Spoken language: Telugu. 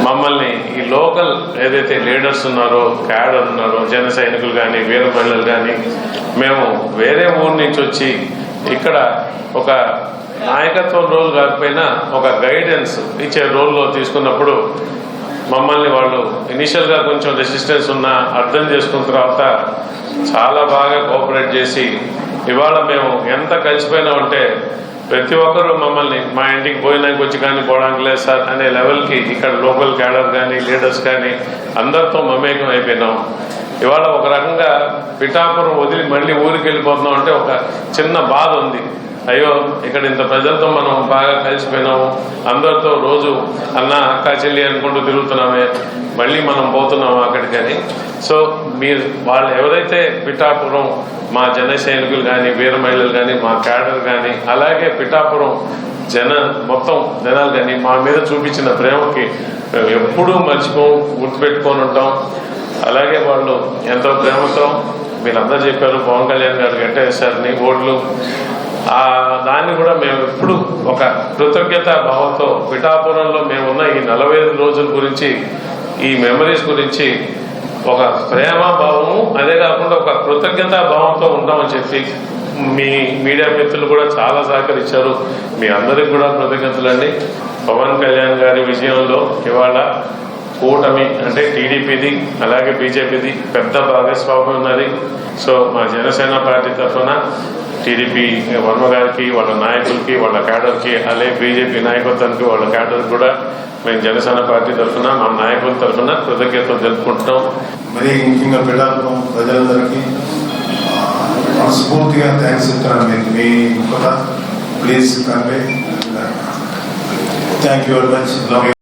మమ్మల్ని ఈ లోకల్ ఏదైతే లీడర్స్ ఉన్నారో, క్యాడర్ ఉన్నారో, జన సైనికులు కానీ, వీర మహిళలు కానీ, మేము వేరే ఊరు నుంచి వచ్చి ఇక్కడ ఒక నాయకత్వం రోల్ కాకపోయినా ఒక గైడెన్స్ ఇచ్చే రోల్లో తీసుకున్నప్పుడు మమ్మల్ని వాళ్ళు ఇనిషియల్గా కొంచెం రెసిస్టెన్స్ ఉన్నా అర్థం చేసుకున్న తర్వాత చాలా బాగా కోఆపరేట్ చేసి ఇవాళ మేము ఎంత కలిసిపోయినామంటే ప్రతి ఒక్కరూ మమ్మల్ని మా ఇంటికి భోజనానికి వచ్చి కానీ పోవడానికి లేదు సార్ అనే లెవెల్కి ఇక్కడ లోకల్ క్యాడర్ కానీ, లీడర్స్ కానీ అందరితో మమేకం అయిపోయినాం. ఇవాళ ఒక రకంగా పిఠాపురం వదిలి మళ్ళీ ఊరికి వెళ్ళిపోతున్నాం అంటే ఒక చిన్న బాధ ఉంది. అయ్యో, ఇక్కడ ఇంత ప్రజలతో మనం బాగా కలిసిపోయినాము, అందరితో రోజు అన్న అక్క చెల్లి అనుకుంటూ తిరుగుతున్నామే, మళ్ళీ మనం పోతున్నాము అక్కడికని. సో మీరు వాళ్ళు ఎవరైతే పిఠాపురం మా జన సైనికులు కానీ, వీర మహిళలు కానీ, మా క్యాడర్ కానీ, అలాగే పిఠాపురం మొత్తం జనాలు కానీ మా మీద చూపించిన ప్రేమకి ఎప్పుడూ గుర్తుపెట్టుకొని ఉంటాం. అలాగే వాళ్ళు ఎంతో ప్రేమతో మీరందరూ చెప్పారు, పవన్ కళ్యాణ్ గారు గట్టేశారని ఓట్లు, దాన్ని కూడా మేము ఎప్పుడు ఒక కృతజ్ఞతా భావంతో పిఠాపురంలో మేమున్న ఈ 45 రోజుల గురించి, ఈ మెమరీస్ గురించి ఒక ప్రేమ భావము, అదే కాకుండా ఒక కృతజ్ఞతా భావంతో ఉంటామని చెప్పి మీ మీడియా మిత్రులు కూడా చాలా సహకరించారు. మీ అందరికి కూడా కృతజ్ఞతలండి. పవన్ కళ్యాణ్ గారి విజయంలో ఇవాళ కూటమి అంటే టీడీపీది అలాగే బీజేపీది పెద్ద భాగస్వామ్యం ఉన్నది. సో మా జనసేన పార్టీ తరఫున టీడీపీ వర్మ గారికి, వాళ్ళ నాయకులకి, వాళ్ళ క్యాడర్కి, అలాగే బీజేపీ నాయకత్వానికి, వాళ్ళ క్యాడర్కి కూడా మేము జనసేన పార్టీ తరఫున, మా నాయకుల తరఫున కృతజ్ఞతలు తెలుపుకుంటున్నాం. మరి ముఖ్యంగా పిఠాపురం ప్రజలందరికీ మనస్ఫూర్తిగా థ్యాంక్స్ చెప్తున్నాను. మీ కూడా please convey. Thank you very much.